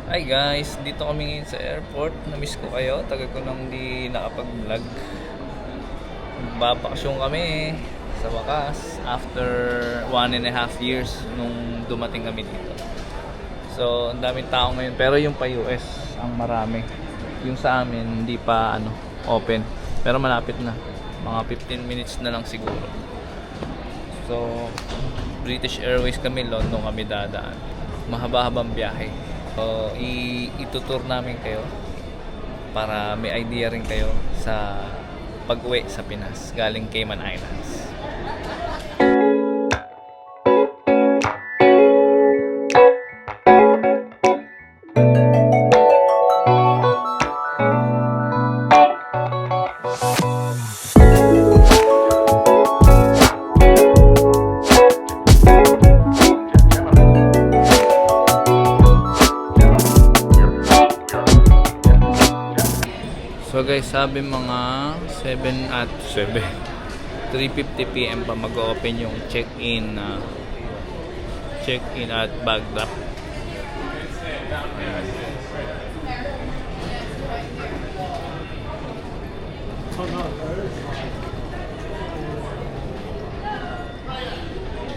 Hi guys, dito kami ngayon sa airport. Na-miss ko kayo, tagal ko nang di nakapag-vlog. Magbabakasyon kami sa wakas after 1.5 years nung dumating kami dito. So, ang daming tao ngayon, pero yung pa US ang marami. Yung sa amin hindi pa open, pero malapit na. Mga 15 minutes na lang siguro. So, British Airways kami, London kami dadaan. Mahaba-habang biyahe. So, itutur namin kayo para may idea rin kayo sa pag-uwi sa Pinas galing Cayman Islands. So guys, sabi mga 3:50 PM pa mag-open yung check-in at bag drop. Ayan.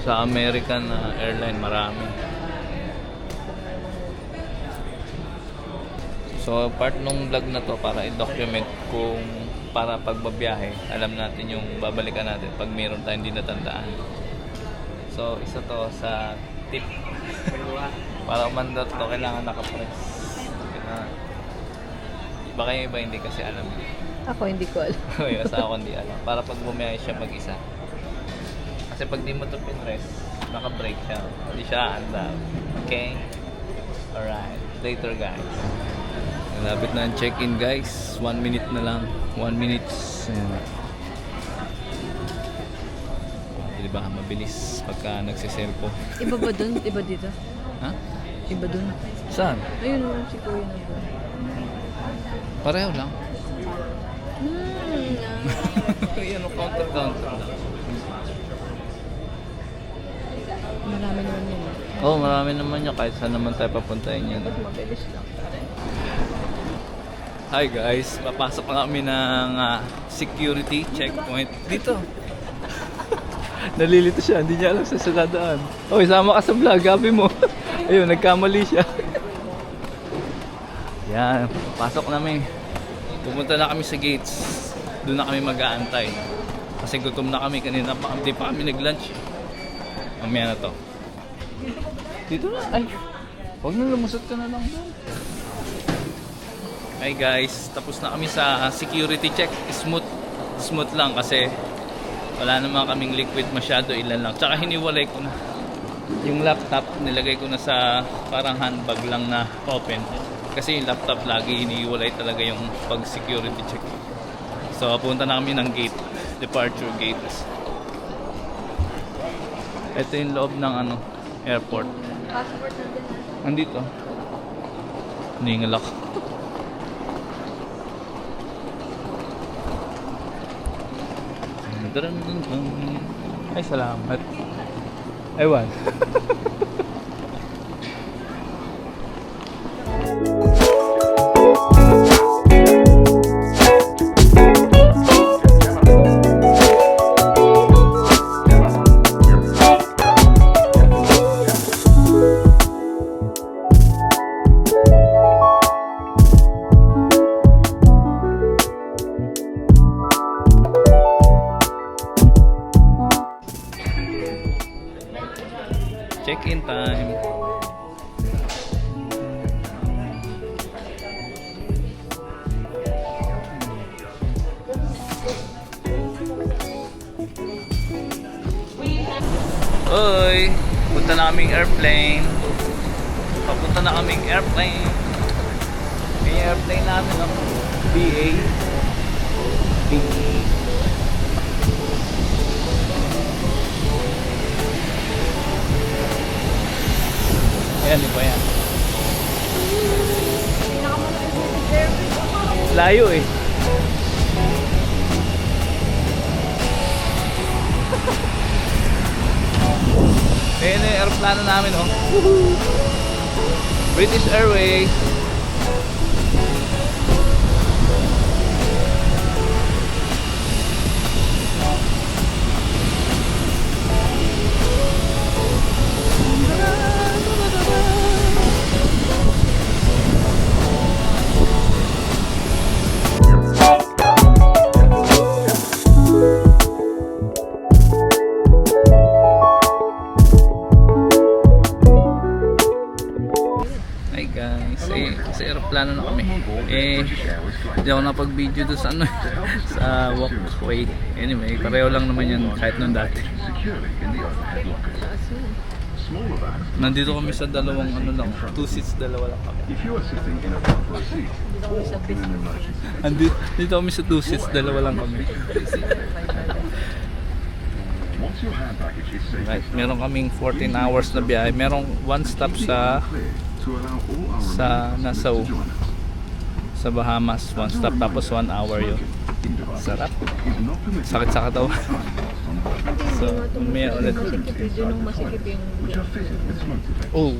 Sa American airline marami. So part nung vlog na to para i-document kung para pagbabiyahe, alam natin yung babalikan natin pag meron tayong hindi natandaan. So isa to sa tip. Para umandar to, kailangan nakapress. Baka yung iba hindi kasi alam. Ako hindi ko alam. Yung sa ako hindi alam. Para pag bumiyahe siya mag-isa. Kasi pag di mo to pinress, naka-break siya. Hindi siya andar. Okay? Alright. Later guys. Malapit na ang check-in guys. 1 minute na lang. 1 minute. Ayan. Diba? Mabilis pagka nagsiselfo. Iba ba dun? Iba dito? Ha? Iba dun? Saan? Ayun, si Kuya na dun. Pareho lang. Hmm. Yan o, counter lang. Marami naman yun. Oo, marami naman yun. Kahit saan naman tayo papuntahin yan. Ba't mabilis lang? Hi guys, papasok na kami ng security checkpoint dito. Nalilito siya, hindi niya alam sa dadaan. Oh, isama ka sa vlog, gabi mo. Ayun, nagkamali siya. Yan, pasok namin. Pumunta na kami sa gates. Doon na kami mag-aantay. Kasi gutom na kami kanina pa, hindi pa kami nag-lunch. Mamaya na to. Dito na, ay. Huwag na, lumusot ka na lang doon. Hi guys, tapos na kami sa security check. Smooth lang kasi wala naman kaming liquid masyado, ilan lang. Tsaka hiniwalay ko na yung laptop, nilagay ko na sa parang handbag lang na open. Kasi yung laptop lagi hiniwalay talaga yung pag security check. So punta na kami ng gate, departure gate. Ito yung loob ng airport. Passport nandun na. Nandito. Ningalak. Ay, salamat. Ewan. Check-in time. Oy, punta na kaming airplane. Papunta na kaming airplane. Yung airplane namin BA. BA. Ayan, iba yan. Layo eh. Ayan yung aeroplano namin, oh. British Airways. Hi guys, sa aeroplano na kami. Hindi ako napag-video doon sa ano, sa walkway. Anyway, pareho lang naman yan kahit nung dati. Nandito kami sa dalawang ano lang, 2 seats, dalawa lang kami. Dito kami sa 2 seats, dalawa lang kami. Right, meron kaming 14 hours na biyahe. Merong one stop sa Nassau, sa Bahamas, one stop, tapos 1 hour yun. Sarap. Sakit sa katawan. So, may ulit. Doon nung masikip yung... Oh.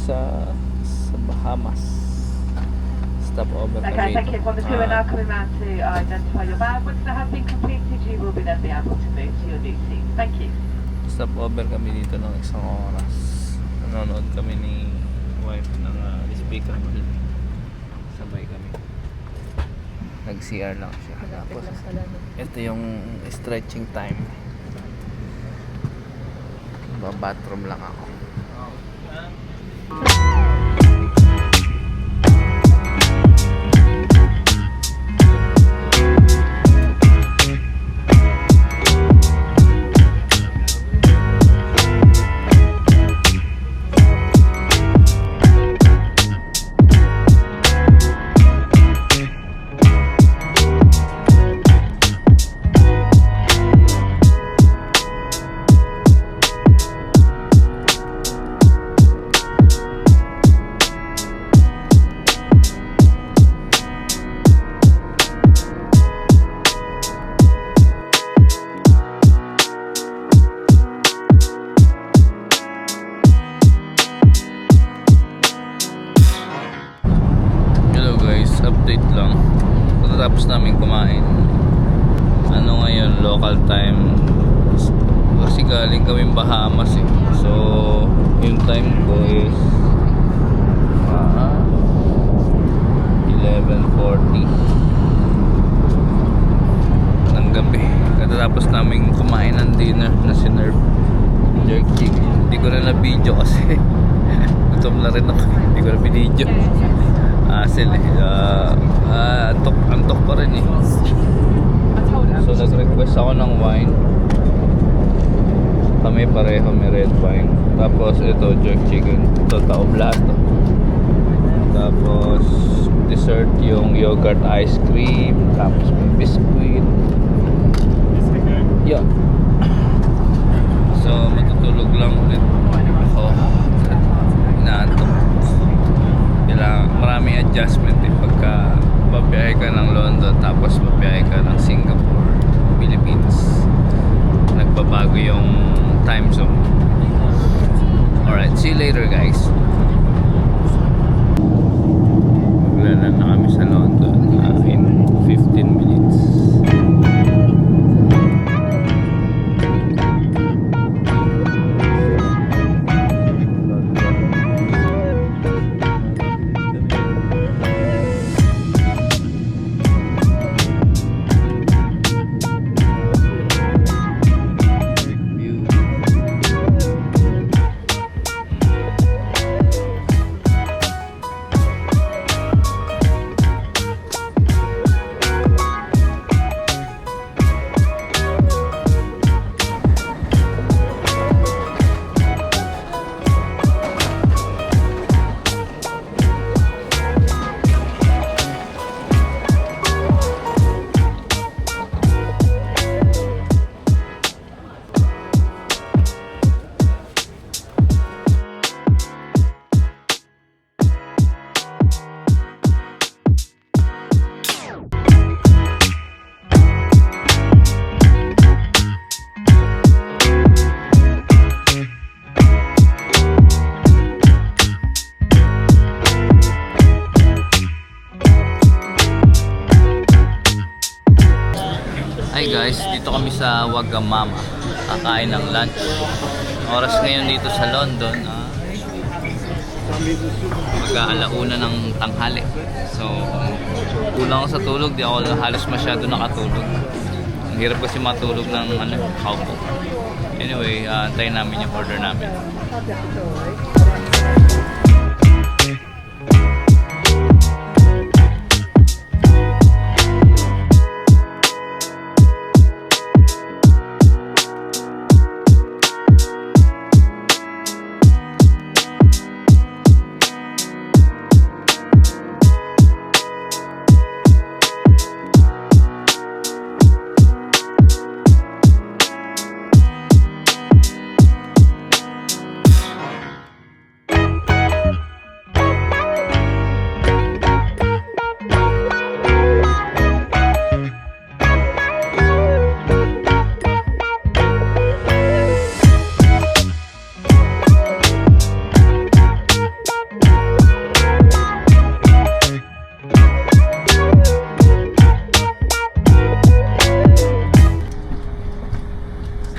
Sa Bahamas. Stop over kami Okay, thank you. dito. Well, the crew are now coming round to identify your bag. Once that has been completed, you will be then be able to move to your new seat. Thank you. Stop over kami dito ng isang oras. Nanonood kami ni wife ng speaker mo. Sabay kami. Nag-CR lang siya. Tapos, ito yung stretching time. Bathroom lang ako. Update lang. Tapos namin kumain. Ano ngayon, local time. Kasi galing kami Bahamas eh. So, yung time ko is 11:40 ng gabi. Katapos namin kumain ng dinner na sinerve jerk chicken. Hindi ko na na-video kasi gutom na rin ako. Hindi ko na binidyo. Antok pa rin eh. So nag-request ako ng wine. Kami pareho may red wine. Tapos ito jerk chicken. Ito taob lahat to. Tapos dessert yung yogurt ice cream. Tapos may biscuit. Yeah. So matutulog lang ulit ako. Inaantok. Maraming adjustment eh pagka babiyahe ka ng London tapos babiyahe ka ng Singapore, Philippines. Nagbabago yung time zone. Alright, see you later guys. Maglalan na kami sa London in 15 minutes. Okay guys, dito kami sa Wagamama. Kakain ng lunch. Oras ngayon dito sa London mag-aalauna ng tanghali. So, kulang ako sa tulog. Di ako halos masyado nakatulog. Ang hirap kasi matulog ng kaupo. Anyway, antayin namin yung order namin.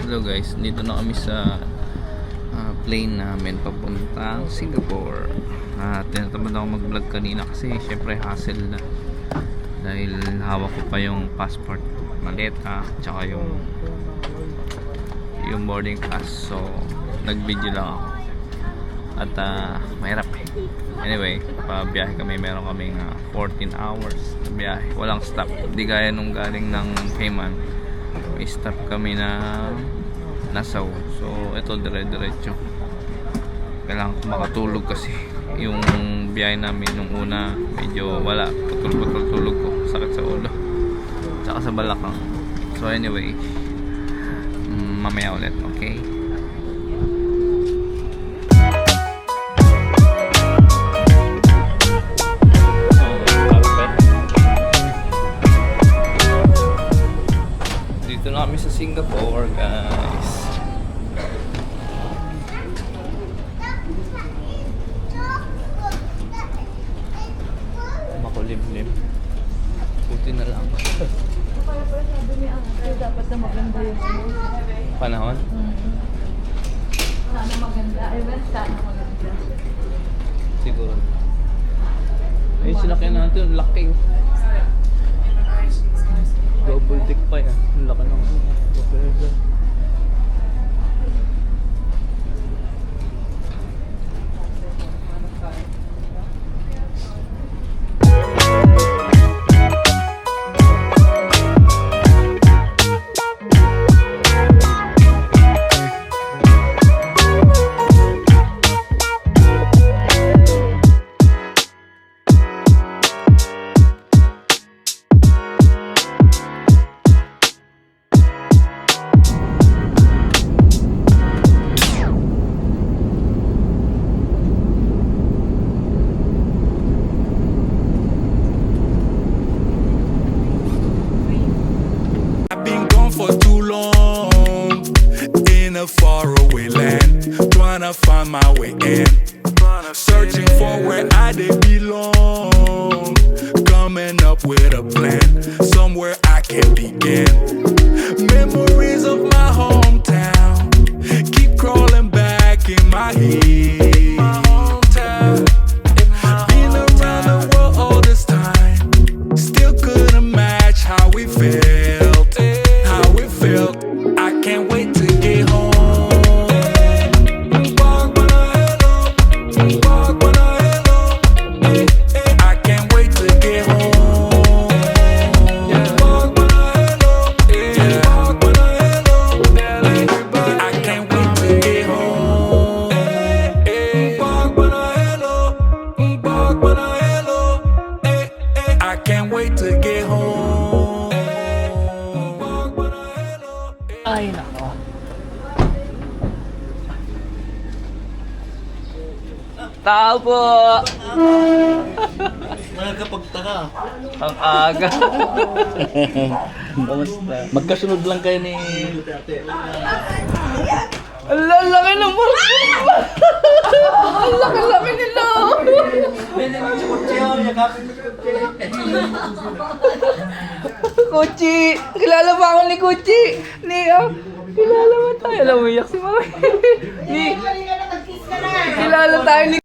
Hello guys, dito na kami sa plane namin papuntang Singapore. Tinatamad ako mag-vlog kanina kasi syempre hassle na dahil hawak ko pa yung passport, maleta, tsaka yung boarding pass. So nag-video lang ako at mahirap eh. Anyway, pabiyahe kami, meron kaming 14 hours na biyahe, walang stop. Hindi gaya nung galing ng Cayman, may stop kami na Nassau. So ito dire-diretso. Kailangan ko makatulog kasi yung biyahe namin nung una medyo wala, putol-putol tulog ko, sakit sa ulo tsaka sa balakang. So anyway, mamaya ulit, okay? Dito na kami sa Singapore guys. Makulimlim. Buti na lang. Sabi niya, dapat na maganda yung Panahon? Sana maganda. Ay, well, sana maganda. Siguro. Ay, sinakyan natin. Laki. Double deck pa yan. Ang laki ng propeller. For too long in a faraway land, trying to find my way in, searching for where I did belong, coming up with a plan, somewhere I can begin. Memories of my hometown keep crawling back in my head. Been around the world all this time, still couldn't match how we felt. I can't wait to get home. I can't wait to get home. I can't wait to get home. I can't wait to get home. Ay, nako. Tao po! Nakakapagtaka. Ang aga. Kamusta? Magkasunod lang kayo ni Ang laki ng mga. Ang laki nila. Kuchi! Kilala ba ako ni Kuchi? Kilala mo tayo. Alam mo, iyak si Mami. Kilala tayo ni